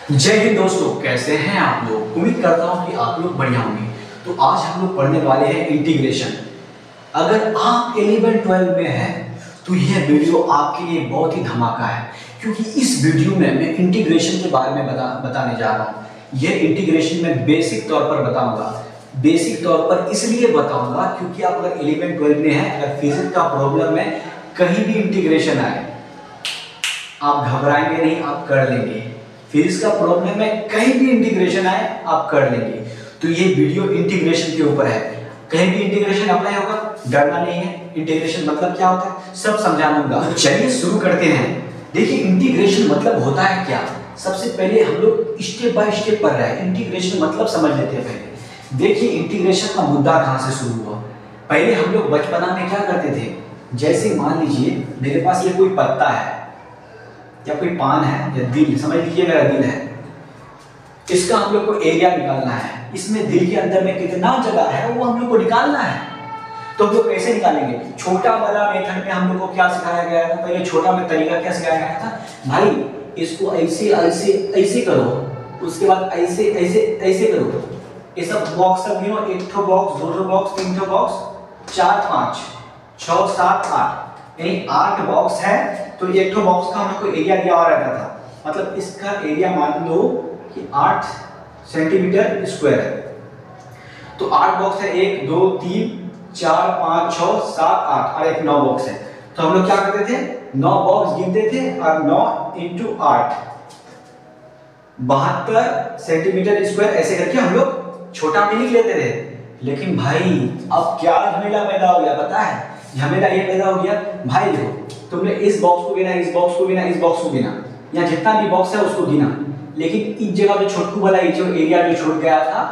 जय हिंद दोस्तों, कैसे हैं आप लोग। उम्मीद करता हूं कि आप लोग बढ़िया होंगे। तो आज हम लोग पढ़ने वाले हैं इंटीग्रेशन। अगर आप 11-12 में हैं तो यह वीडियो आपके लिए बहुत ही धमाका है, क्योंकि इस वीडियो में मैं इंटीग्रेशन के बारे में बताने जा रहा हूं। यह इंटीग्रेशन मैं बेसिक तौर पर बताऊंगा। बेसिक तौर पर इसलिए बताऊंगा क्योंकि आप अगर 11-12 में हैं, अगर फिजिक्स का प्रॉब्लम है, कहीं भी इंटीग्रेशन आए, आप घबराएंगे नहीं, आप कर लेंगे। फिजिक्स का प्रॉब्लम है, कहीं भी इंटीग्रेशन आए आप कर लेंगे। तो ये वीडियो इंटीग्रेशन के ऊपर है। कहीं भी इंटीग्रेशन अप्लाई होगा, डरना नहीं है। इंटीग्रेशन मतलब क्या होता है सब समझा दूंगा। तो चलिए शुरू करते हैं। देखिए इंटीग्रेशन मतलब होता है क्या। सबसे पहले हम लोग स्टेप बाय स्टेप पढ़ रहे हैं। इंटीग्रेशन मतलब समझ लेते हैं पहले। देखिए इंटीग्रेशन का मुद्दा कहाँ से शुरू हुआ। पहले हम लोग बचपना में क्या करते थे, जैसे मान लीजिए मेरे पास ये कोई पत्ता है या कोई पान है या दिल, समझ लीजिए मेरा दिल है, इसका हम लोग को एरिया निकालना है। इसमें दिल के अंदर में कितना जगह है वो हम लोग को निकालना है। तो हम लोग कैसे निकालेंगे। छोटा वाला मेथड में हम लोग को क्या सिखाया गया था, पहले छोटा में तरीका क्या सिखाया गया था, भाई इसको ऐसे ऐसे ऐसे करो, उसके बाद ऐसे ऐसे ऐसे करो। ये सब बॉक्स सब गिनो, 1 ठो बॉक्स, 2 ठो बॉक्स, 3 ठो बॉक्स, 4 5 6 7 8, यानी 8 बॉक्स है। तो 1 ठो बॉक्स का हम लोग को एरिया दिया हुआ रहता था। मतलब इसका एरिया मान लो कि 8 सेंटीमीटर स्क्वायर है। तो 8 बॉक्स है, 1 2 3 4 5 6 7 8 और एक 9 बॉक्स है। तो हम लोग क्या करते थे, 9 बॉक्स गिनते थे और 9 × 8 72 सेंटीमीटर स्क्वायर ऐसे करके हम लोग छोटा में लिख लेते थे। लेकिन भाई अब क्या झमेला पैदा हो गया पता है। झमेला ये पैदा हो गया, भाई देखो तुमने इस बॉक्स को गिना, इस बॉक्स को गिना, इस बॉक्स को गिना, यहाँ जितना भी बॉक्स है उसको गिना, लेकिन इस जगह जो छोटकू वाला ये जो एरिया जो छूट गया था,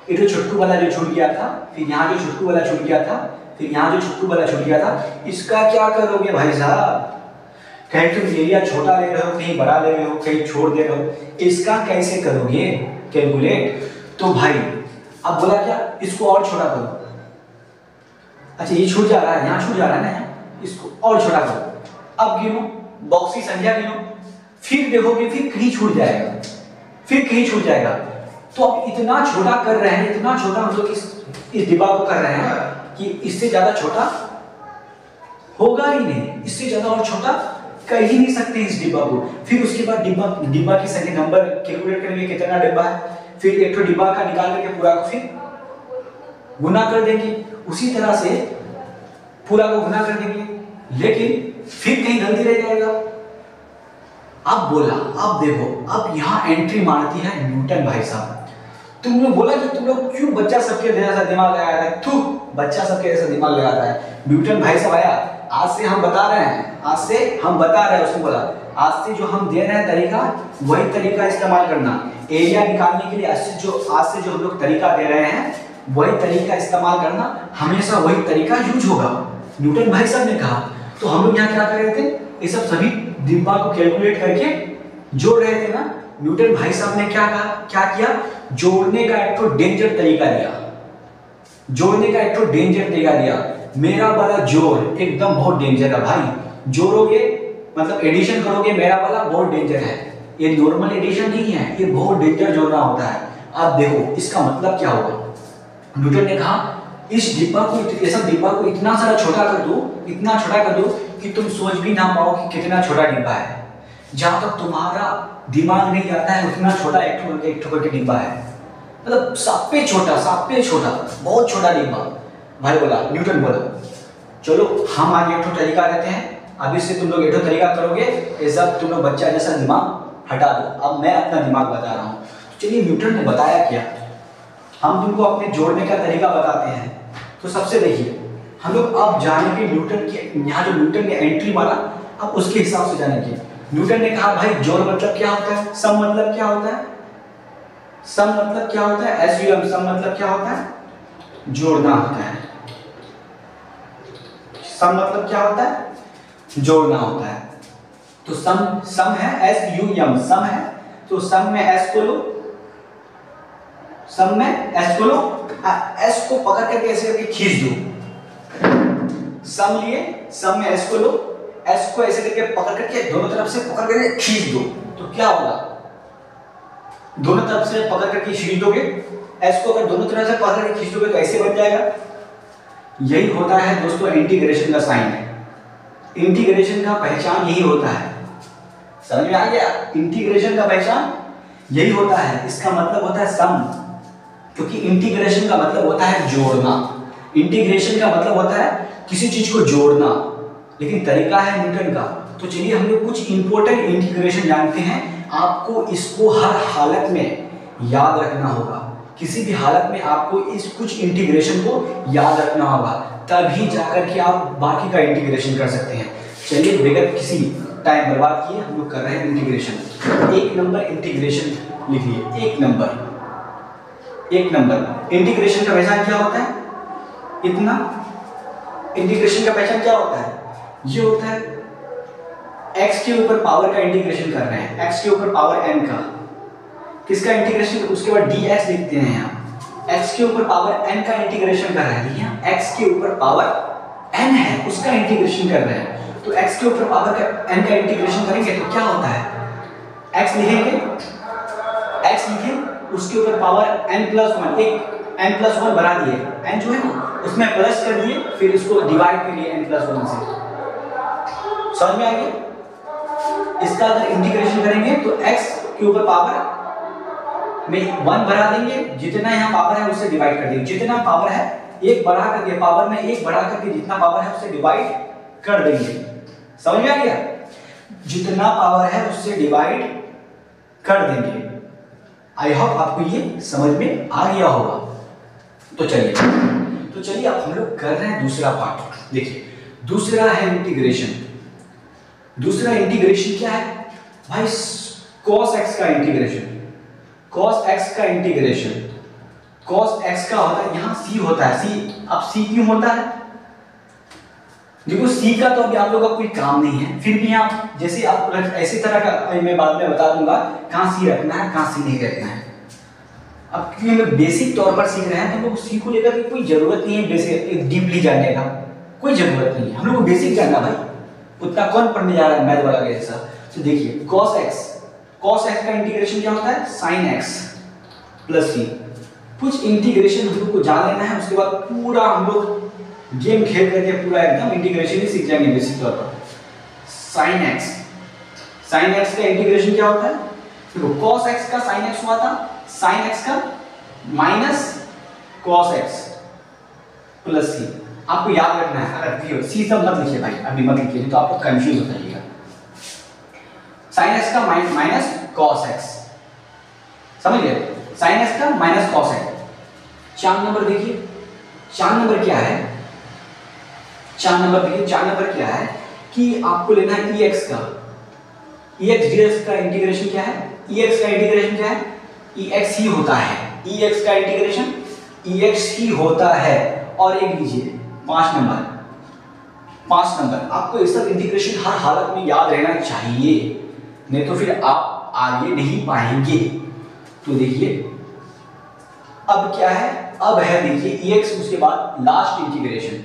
ये जो छोटकू वाला जो छूट गया था, फिर यहाँ जो छोटकू वाला छूट गया था, फिर यहाँ जो छोटकू वाला छूट गया था, इसका क्या करोगे भाई साहब। कहीं तुम एरिया छोटा ले रहे हो, कहीं बड़ा ले रहे हो, कहीं छोड़ दे रहे हो, इसका कैसे करोगे कैलकुलेट। तो भाई अब बोला क्या, इसको और छोटा करो। अच्छा ये छूट जा रहा है, यहाँ छूट जा रहा है ना, इसको और छोटा करो। अब गिनो, बॉक्स की संख्या गिनो, फिर देखोगे फिर कहीं छूट जाएगा, फिर कहीं छूट जाएगा। तो अब इतना छोटा कर रहे हैं, इतना छोटा हम लोग इस डिब्बा को कर रहे हैं कि इससे ज्यादा छोटा होगा ही नहीं, इससे ज्यादा और छोटा कर ही नहीं सकते इस डिब्बा को। फिर उसके बाद डिब्बा की संख्या नंबर कैलकुलेट करेंगे कितना डिब्बा है, फिर एक तो डिब्बा का निकाल करके पूरा को फिर गुना कर देंगे, उसी तरह से पूरा को गुना कर देंगे, लेकिन फिर कहीं गलती रह जाएगा। अब बोला, अब देखो, अब यहाँ एंट्री मारती है न्यूटन भाई साहब। तुम लोग बोला कि तुम लोग क्यों बच्चा सबके जैसा दिमाग लगाया है, तू बच्चा सबके जैसा दिमाग लगाता है। न्यूटन भाई साहब आया, आज से हम बता रहे हैं, आज से हम बता रहे हैं, उसने बोला आज से जो हम दे रहे हैं तरीका, वही तरीका इस्तेमाल करना। एरिया निकालने के लिए आज से जो हम लोग तरीका दे रहे हैं, वही तरीका इस्तेमाल करना, हमेशा वही तरीका यूज होगा, न्यूटन भाई साहब ने कहा। तो हम लोग यहाँ क्या कर रहे थे, ये सब सभी डिब्बा को कैलकुलेट करके जोड़ रहे थे ना। न्यूटन भाई साहब ने क्या कहा, क्या किया, जोड़ने का एक तो डेंजर तरीका दिया, जोड़ने का एक तो डेंजर तरीका दिया। मेरा वाला जोड़ एकदम बहुत डेंजर है भाई, जोड़ोगे मतलब एडिशन करोगे, मेरा वाला बहुत डेंजर है, ये नॉर्मल एडिशन नहीं है, ये बहुत डेंजर जोड़ना होता है। अब देखो इसका मतलब क्या होगा। न्यूटन ने कहा इस डिब्बा को, ये सब डिब्बा को इतना सारा छोटा कर दो, इतना छोटा कर दो कि तुम सोच भी ना पाओ कि कितना छोटा डिब्बा है। जहां तक तुम्हारा दिमाग नहीं जाता है उतना छोटा एक ठो करके डिब्बा है। मतलब सब पे छोटा, बहुत छोटा डिब्बा। भाई बोला, न्यूटन बोला चलो हम आज एक ठो तरीका देते हैं, अभी से तुम लोग एक ठो तरीका करोगे, ये सब तुम लोग बच्चा जैसा दिमाग हटा दो। अब मैं अपना दिमाग बता रहा हूँ। चलिए न्यूटन ने बताया क्या, हम तुमको अपने जोड़ने का तरीका बताते हैं। तो सबसे देखिए हम लोग अब जानेंगे न्यूटन के, यहाँ जो न्यूटन ने एंट्री मारा, अब उसके हिसाब से जानेंगे। न्यूटन ने कहा भाई जोड़ मतलब क्या होता है, सम मतलब क्या होता है, सम मतलब क्या होता है, SUM सम मतलब क्या होता है, जोड़ना होता है। सम मतलब क्या होता है, जोड़ना होता है। तो सम है SUM, सम है, तो सम में S को लो, सम में S को लो, S को पकड़ करके ऐसे करके खींच दो। सम लिए, सम में S को लो, S को ऐसे करके पकड़ करके दोनों तरफ से पकड़ करके खींच दो, तो क्या होगा, दोनों तरफ से पकड़ करके खींच दोगे, एस को अगर दोनों तरफ से पकड़ करके खींच दोगे तो ऐसे बन जाएगा। यही होता है दोस्तों इंटीग्रेशन का साइन है। इंटीग्रेशन का पहचान यही होता है, समझ में आ गया? इंटीग्रेशन का पहचान यही होता है। इसका मतलब होता है सम, क्योंकि इंटीग्रेशन का मतलब होता है जोड़ना। इंटीग्रेशन का मतलब होता है किसी चीज को जोड़ना, लेकिन तरीका है न्यूटन का। तो चलिए हम लोग कुछ इंपॉर्टेंट इंटीग्रेशन जानते हैं। आपको इसको हर हालत में याद रखना होगा, किसी भी हालत में आपको इस कुछ इंटीग्रेशन को याद रखना होगा, तभी जाकर के आप बाकी का इंटीग्रेशन कर सकते हैं। चलिए बगैर किसी टाइम बर्बाद किए हम लोग कर रहे हैं इंटीग्रेशन। एक नंबर इंटीग्रेशन लिखिए, एक नंबर इंटीग्रेशन का पहचान क्या होता है? इतना। इंटीग्रेशन का पहचान क्या होता है? ये होता है x के ऊपर पावर का इंटीग्रेशन कर रहे हैं, x के ऊपर पावर n का, किसका इंटीग्रेशन? उसके बाद dx लिखते हैं यहाँ, x के ऊपर पावर n का इंटीग्रेशन कर रहे हैं। यहाँ x के ऊपर पावर n है, उसका इंटीग्रेशन कर रहे हैं। तो x के ऊपर पावर का n का इंटीग्रेशन करेंगे तो क्या होता है? x लिखेंगे, x लिखे, उसके ऊपर पावर n+1, एक n+1 बना दिए, n जो है ना उसमें प्लस कर दिए, फिर इसको डिवाइड करिए n+1 से। समझ में आ गया? इसका अगर इंटीग्रेशन करेंगे तो x के ऊपर पावर में 1 बढ़ा देंगे, जितना यहाँ पावर है उससे डिवाइड कर देंगे। जितना पावर है एक बढ़ा करके, पावर में एक बढ़ा करके जितना पावर है उससे डिवाइड कर देंगे। समझ में आ गया? जितना पावर है उससे डिवाइड कर देंगे। आई होप आपको ये समझ में आ गया होगा। तो चलिए अब हम लोग कर रहे हैं दूसरा पार्ट। देखिए दूसरा है इंटीग्रेशन। दूसरा इंटीग्रेशन क्या है भाई? cos x का इंटीग्रेशन। cos x का इंटीग्रेशन, cos x का होता है, यहाँ c होता है। c, अब c क्यों होता है? देखो c का तो अभी आप लोगों का कोई काम नहीं है, फिर भी यहाँ जैसे आप ऐसी तरह का मैं बाद में बता दूंगा कहाँ c रखना है कहाँ c नहीं रखना है। अब क्योंकि हम लोग बेसिक तौर पर सीख रहे हैं तो हम लोग सी को लेकर के कोई जरूरत नहीं है बेसिक डीपली जानने का, कोई जरूरत नहीं है। हम लोग को बेसिक जानना भाई, उतना कौन पढ़ने जा रहा है मैथ वाला जैसा। तो देखिए cos x का इंटीग्रेशन क्या होता है? sin x plus c। कुछ इंटीग्रेशन हम लोग को जान लेना है, उसके बाद पूरा हम लोग गेम खेल करके पूरा एकदम इंटीग्रेशन ही सीख जाएंगे बेसिक तौर पर। sin x का इंटीग्रेशन क्या होता है? देखो cos x का sin x हुआ था, sin x का minus cos x plus c। आपको याद रखना है, अगर सी सब मत लिखिए भाई, अभी मत लिखिए तो आपको कंफ्यूज हो जाइएगा। sin x का माइनस cos x, समझ गए? sin x का माइनस cos x। 4 नंबर देखिए, 4 नंबर क्या है? 4 नंबर देखिए, 4 नंबर क्या है कि आपको लेना है ex का, ex dx का इंटीग्रेशन क्या है? ex का इंटीग्रेशन क्या है? ex ही होता है, ex का इंटीग्रेशन ex ही होता है। और एक लीजिए 5 नंबर, आपको ये सब इंटीग्रेशन हर हालत में याद रहना चाहिए, नहीं तो फिर आप आगे नहीं पाएंगे। तो देखिए अब क्या है? अब है देखिए ex, उसके बाद last integration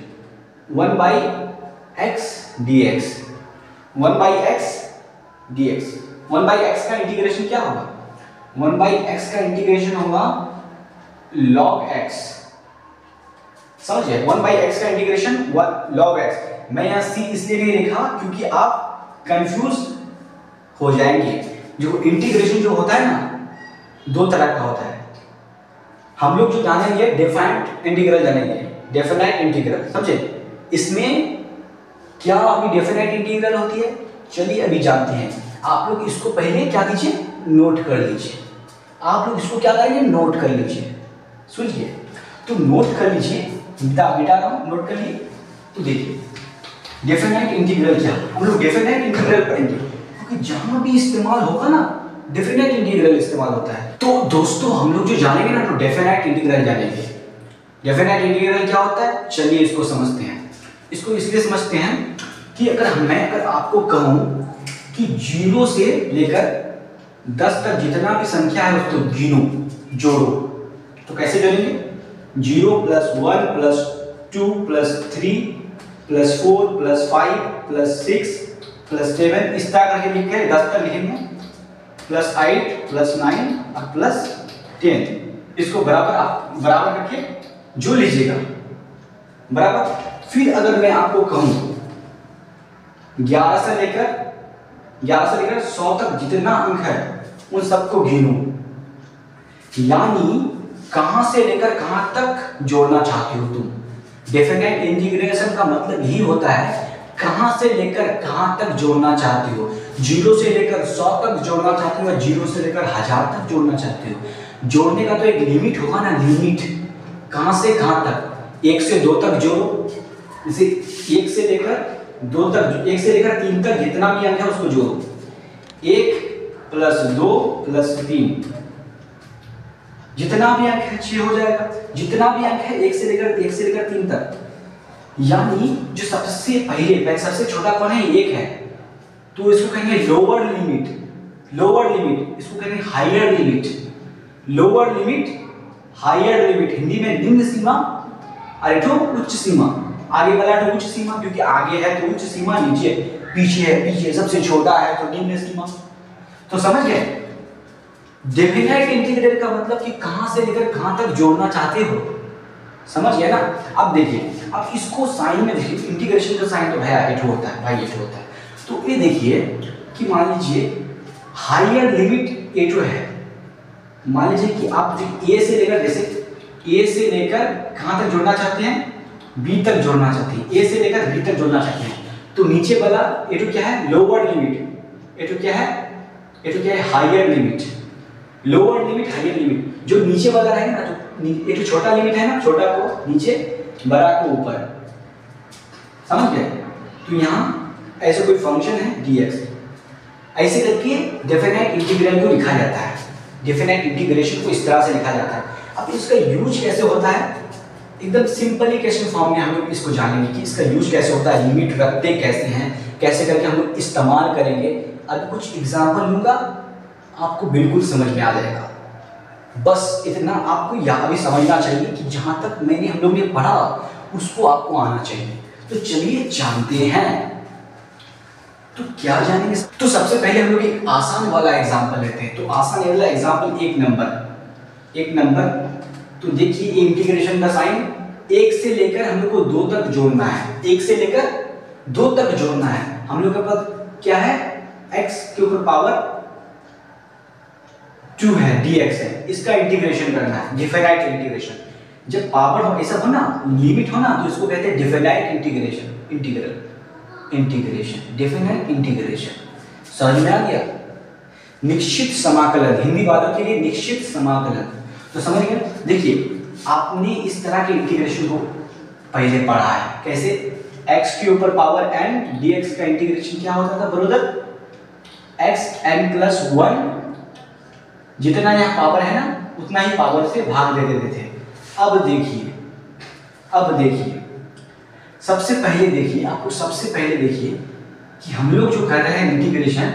1/x dx, 1/x dx। 1/x का इंटीग्रेशन क्या होगा? 1/x का इंटीग्रेशन होगा log x। समझिए 1/x का इंटीग्रेशन log x। मैं यहाँ c इसलिए नहीं लिखा क्योंकि आप कंफ्यूज हो जाएंगे। जो इंटीग्रेशन जो होता है ना, 2 तरह का होता है। हम लोग जो जानेंगे डेफिनेट इंटीग्रल जानेंगे, डेफिनेट इंटीग्रल, समझे? इसमें क्या अभी डेफिनेट इंटीग्रल होती है, चलिए अभी जानते हैं। आप लोग इसको पहले क्या कीजिए? नोट कर लीजिए। आप लोग इसको क्या करेंगे? नोट कर लीजिए। सुनिए, तो नोट कर लीजिए, मिटा रहा हूं, नोट कर लिए। तो देखिए डेफिनेट इंटीग्रल क्या, हम लोग डेफिनेट इंटीग्रल पढ़ेंगे क्योंकि जहां भी इस्तेमाल होगा ना डेफिनेट इंटीग्रल इस्तेमाल होता है। तो दोस्तों हम लोग जो जानेंगे ना तो डेफिनेट इंटीग्रल जानेंगे। डेफिनेट इंटीग्रल क्या होता है, चलिए इसको समझते हैं। इसको इसलिए समझते हैं कि अगर आपको कहूं कि 0 से लेकर 10 तक जितना भी संख्या है उसको गिनो, जोड़ो, तो कैसे जोड़ेंगे? 0 + 1 + 2 + 3 + 4 + 5 + 6 + 7 इस तरह करके लिख के 10 तक लिखेंगे, +8 प्लस 9 और प्लस 10, इसको बराबर आप बराबर करके जो लीजिएगा बराबर। फिर अगर मैं आपको कहूं 11 से लेकर 100 तक जितना अंक है उन सबको गिनो, यानी कहां से लेकर कहां तक जोड़ना चाहते हो तुम। डेफिनेट इंटीग्रेशन का मतलब ही होता है कहां से लेकर कहां तक जोड़ना चाहते हो। 0 से लेकर 100 तक जोड़ना चाहते हो, 0 से लेकर 1000 तक जोड़ना चाहते हो। जोड़ने का तो एक लिमिट होगा ना, लिमिट कहां से कहां तक। 1 से 2 तक जोड़ो, जैसे 1 से लेकर 2 तक, 1 से लेकर 3 तक जितना भी अंक है उसको जोड़ो। 1 प्लस 2 प्लस 3, जितना भी अंक है 6 हो जाएगा। जितना भी अंक है 1 से लेकर 3 तक, यानी जो सबसे पहले सबसे छोटा कौन है, 1 है, तो इसको कहेंगे लोअर लिमिट। लोअर लिमिट इसको कहेंगे higher limit. Lower limit, higher limit, Hindi में निम्न सीमा और एक उच्च सीमा। आगे वाला है उच्च सीमा, क्योंकि आगे है तो उच्च सीमा, नीचे पीछे है पीछे, सबसे छोटा है तो निम्न सीमा। तो समझ गए, डेफिनेट इंटीग्रल का मतलब कि कहां से लेकर कहां तक जोड़ना चाहते हो, समझ गए ना। अब देखिए, अब इसको साइन में देखिए, इंटीग्रेशन का साइन तो भाई एट होता है, भाई एट होता है। तो ये देखिए कि मान लीजिए हायर लिमिट एट है। मान लीजिए कि आप ए से लेकर, जैसे ए से लेकर कहां तक जोड़ना चाहते हैं, बी तक जोड़ना चाहते हैं, ए से लेकर बी तक जोड़ना चाहते हैं, तो नीचे वाला ए2 क्या है, लोअर लिमिट, ए2 क्या है, ए2 क्या है, higher limit. Lower limit, higher limit, जो नीचे वाला रहेगा ना, तो ए2 छोटा लिमिट है ना, छोटा को नीचे बड़ा को ऊपर, समझ गए। तो यहाँ ऐसा कोई फंक्शन है dx, ऐसे करके डेफिनेट इंटीग्रल को लिखा जाता है। डेफिनेट इंटीग्रेशन को इस तरह से लिखा जाता है। अब इसका यूज कैसे होता है, एकदम सिंपली क्वेश्चन फॉर्म में हम लोग इसको जानेंगे कि इसका यूज कैसे होता है, लिमिट रखते कैसे हैं, कैसे करके हम लोग इस्तेमाल करेंगे। अब कुछ एग्जाम्पल लूंगा, आपको बिल्कुल समझ में आ जाएगा। बस इतना आपको यहाँ भी समझना चाहिए कि जहां तक मैंने हम लोग ने पढ़ा उसको आपको आना चाहिए। तो चलिए जानते हैं, तो क्या जानेंगे। तो सबसे पहले हम लोग एक आसान वाला एग्जांपल लेते हैं। तो आसान वाला एग्जांपल, एक नंबर। तो देखिए इंटीग्रेशन का साइन 1 से लेकर हम लोग को 2 तक जोड़ना है, 1 से लेकर 2 तक जोड़ना है। हम लोग के पास क्या है, x के ऊपर पावर 2 है, dx है, इसका इंटीग्रेशन करना है, डिफिनाइट इंटीग्रेशन। जब पावर हो, ऐसा हो ना, लिमिट हो ना, तो इसको कहते हैं definite integration, integration, definite integration. समझ में आ गया। निश्चित समाकलन, हिंदी वालों के लिए निश्चित समाकलन, तो समझ गए। देखिए आपने इस तरह के इंटीग्रेशन को पहले पढ़ा है, कैसे x के ऊपर पावर n, dx का इंटीग्रेशन क्या होता था ब्रदर, x n प्लस 1, जितना यहाँ पावर है ना उतना ही पावर से भाग दे देते थे। अब देखिए सबसे पहले देखिए, आपको सबसे पहले देखिए कि हम लोग जो कर रहे हैं इंटीग्रेशन,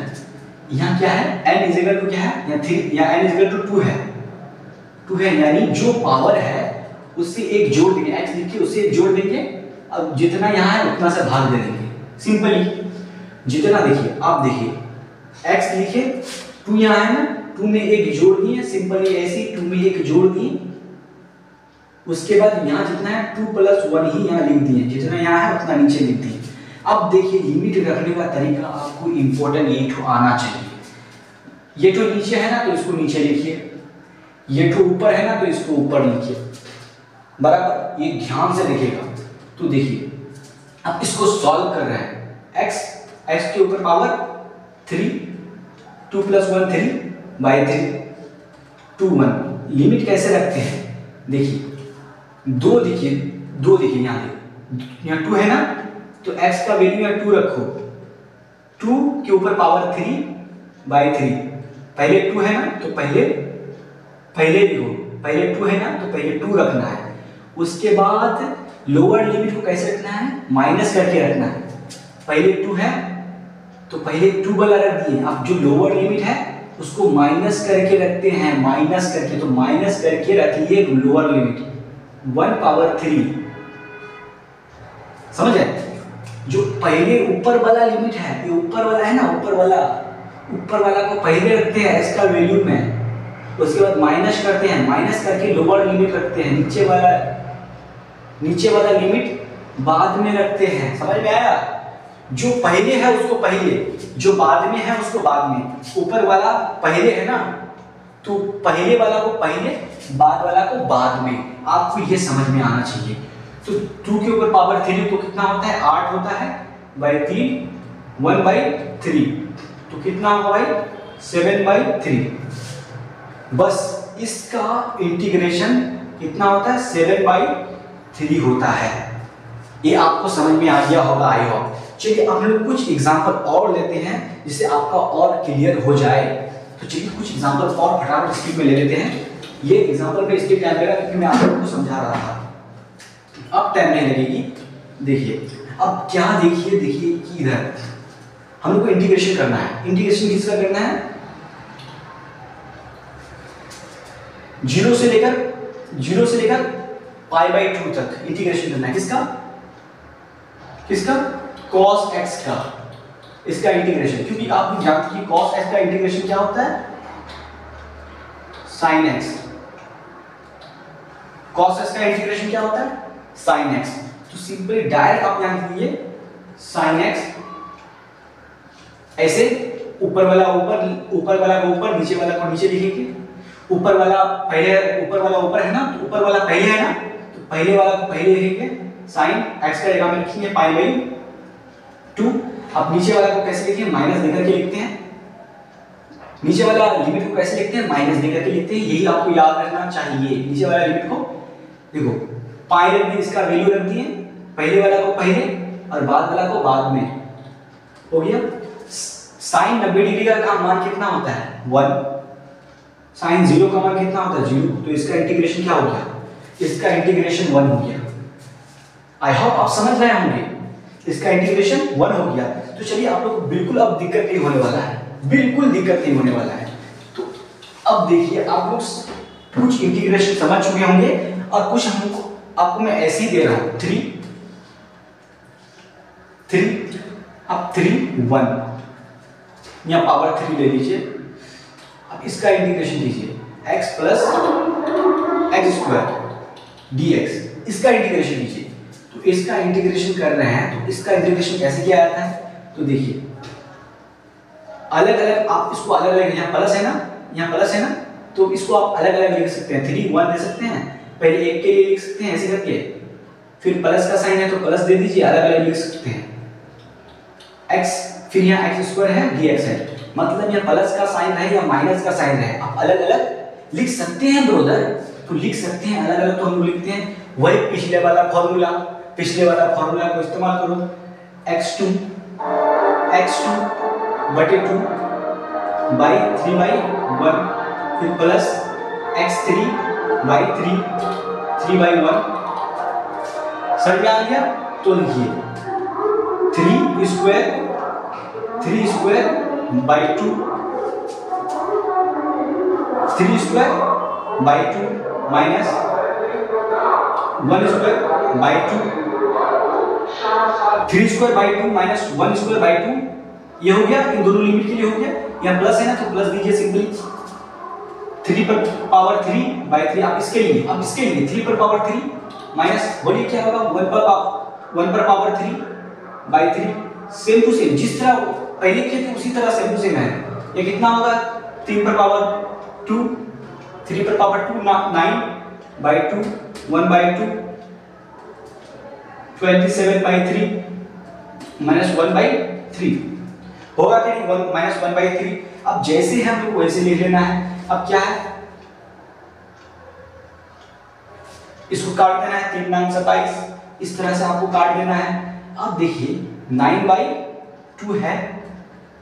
यहाँ क्या है, n इज इक्वल टू क्या है, यहाँ 3 या n इज इक्वल टू 2 है, यानी जो पावर है उससे एक जोड़ देंगे, x लिखिए उससे एक जोड़ देंगे, अब जितना यहाँ है उतना से भाग दे देंगे, सिंपली। जितना देखिए, आप देखिए x लिखे, 2 यहाँ है ना, 2 में एक जोड़ दिए, सिंपली ऐसे 2 में एक जोड़ दिए, उसके बाद यहाँ जितना है 2 प्लस 1 ही यहाँ लिख दिए, जितना यहाँ है उतना नीचे लिख दिए। अब देखिए लिमिट रखने का तरीका आपको इंपॉर्टेंट ये तो आना चाहिए। ये तो नीचे है ना तो इसको नीचे लिखिए, ये तो ऊपर है ना तो इसको ऊपर लिखिए, बराबर। ये ध्यान से देखिएगा। तो देखिए अब इसको सॉल्व कर रहे हैं, x के ऊपर पावर 3, 2 प्लस 1 3/3, 2 1। लिमिट कैसे रखते हैं, देखिए 2 देखिए यहाँ 2 है ना, तो x का वैल्यू यहाँ 2 रखो, 2 के ऊपर पावर 3/3। पहले 2 है ना तो पहले लिखो, पहले 2 है ना तो पहले 2 रखना है। उसके बाद लोअर लिमिट को कैसे रखना है, माइनस करके रखना है। पहले 2 है तो पहले 2 वाला रख दिए, अब जो लोअर लिमिट है उसको माइनस करके रखते हैं, माइनस करके, तो माइनस करके रखिए लोअर लिमिट 1/3, समझ आए। जो पहले ऊपर वाला लिमिट है, ये ऊपर वाला है ना, ऊपर वाला ऊपर वाला को पहले रखते हैं s का वैल्यू में, उसके बाद माइनस करते हैं, माइनस करके लोअर लिमिट रखते हैं, नीचे वाला लिमिट बाद में रखते हैं। समझ में आया? जो पहले है उसको पहले, जो बाद में है उसको बाद में। ऊपर वाला पहले है ना, तो पहले वाला को पहले, बाद वाला को बाद में। आपको ये समझ में आना चाहिए। तो 2 के ऊपर पावर 3 तो कितना होता है? 8 होता है बाई 3, 1/3 तो कितना होगा भाई? 7/3। बस इसका इंटीग्रेशन कितना होता है? 7/3 होता है। ये आपको समझ में आ गया होगा आई होप। चलिए अब हम लोग कुछ एग्जांपल और लेते हैं जिससे आपका और क्लियर हो जाए। तो चलिए कुछ एग्जांपल और फटाफट स्पीड में ले लेते हैं। ये एग्जांपल पे इसलिए टाइम लगेगा क्योंकि मैं आप लोगों को समझा रहा था, अब टाइम नहीं लगेगी। देखिए अब क्या, देखिए कि इधर हम लोग को इंटीग्रेशन करना है। इंटीग्रेशन किसका करना है? 0 से लेकर π/2 तक इंटीग्रेशन करना है। किसका? cos x का, इसका इंटीग्रेशन। क्योंकि आप लोग जानते हैं कि cos x का इंटीग्रेशन क्या होता है? sin x। cos x का इंटीग्रेशन क्या होता है? sin x। तो सिंपली डायरेक्ट आप यहां लिखिए sin x, ऐसे ऊपर वाला को ऊपर, नीचे वाला को नीचे लिखेंगे। ऊपर वाला ऊपर है ना, तो ऊपर वाला पहले है ना, तो पहले वाला को पहले लिखेंगे sin x का जगह में लिखेंगे π/2। अब नीचे वाला को कैसे लिखेंगे? माइनस देकर के लिखते हैं। नीचे वाला लिमिट को कैसे लिखते हैं? माइनस देकर के लिखते हैं। यही आपको याद रखना चाहिए। नीचे वाला लिमिट को देखो, पाई रख दिए, इसका वैल्यू रख दिए, पहले वाला को पहले और बाद वाला को बाद में। हो गया। साइन 90 डिग्री का मान कितना होता है? 1। साइन 0 का मान कितना होता है? 0। तो इसका इंटीग्रेशन क्या हो गया? इसका इंटीग्रेशन 1 हो गया। आई होप आप समझ रहे होंगे। इसका इंटीग्रेशन 1 हो गया। तो चलिए आप लोग बिल्कुल अब दिक्कत नहीं होने वाला है, बिल्कुल दिक्कत नहीं होने वाला है। तो अब देखिए आप लोग कुछ इंटीग्रेशन समझ चुके होंगे और कुछ आपको मैं ऐसे ही दे रहा हूं। 3 अब 3 1 या पावर 3 ले लीजिए। अब इसका इंटीग्रेशन कीजिए x प्लस x² dx, इसका इंटीग्रेशन कीजिए। तो इसका इंटीग्रेशन कर रहे हैं, तो इसका इंटीग्रेशन कैसे किया जाता है? तो देखिए अलग अलग, आप इसको अलग अलग, यहाँ प्लस है ना, तो इसको आप अलग अलग लिख सकते हैं। 3 1 दे सकते हैं, पहले एक के लिए लिख सकते हैं ऐसे करके, फिर प्लस का साइन है तो प्लस दे दीजिए, अलग अलग लिख सकते हैं। x, फिर यहाँ x² है, dx है, मतलब यहाँ प्लस का साइन रहे या माइनस का साइन रहे, आप अलग अलग लिख सकते हैं ब्रदर। तो लिख सकते हैं अलग अलग, तो हम लिखते हैं वही पिछले वाला फॉर्मूला को इस्तेमाल करो। x2 बटे 2 बाई 3/1, फिर प्लस x3/3 3/1। समझ में आ गया? तो लिखिए 3² बाई 2 माइनस 1/2 3² माइनस 1/2। ये हो गया, इन दोनों लिमिट के लिए हो गया। यहाँ प्लस है ना, तो प्लस दीजिए सिंपली। 3 पर पावर 3/3 आप इसके लिए 3 पर पावर 3 माइनस, बोलिए क्या होगा? 1 पर पावर 3/3। सेम टू सेम, जिस तरह पहले किए थे उसी तरह सेम टू सेम है। ये कितना होगा? 3 पर पावर 2 3 पर पावर 2 9/2 1/2 27/3 माइनस 1/3 होगा कि नहीं? 1 माइनस 1/3। अब जैसे है हम लोग वैसे लिख लेना है। अब क्या है? इसको काट देना है, 3 9 27, इस तरह से आपको काट देना है। अब देखिए 9/2 है,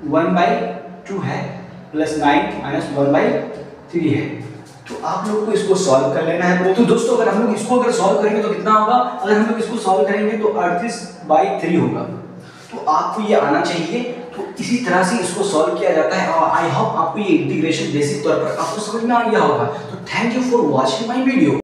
1/2 है, प्लस 9 माइनस 1/3 है। तो आप लोग को इसको सॉल्व कर लेना है। तो दोस्तों अगर हम लोग इसको सॉल्व करेंगे तो कितना होगा? अगर हम लोग इसको सॉल्व करेंगे तो 38/3 होगा। तो आपको ये आना चाहिए। तो इसी तरह से इसको सॉल्व किया जाता है और आई होप आपको ये इंटीग्रेशन बेसिक तौर पर आपको समझ में आ गया होगा। तो thank you for watching my video.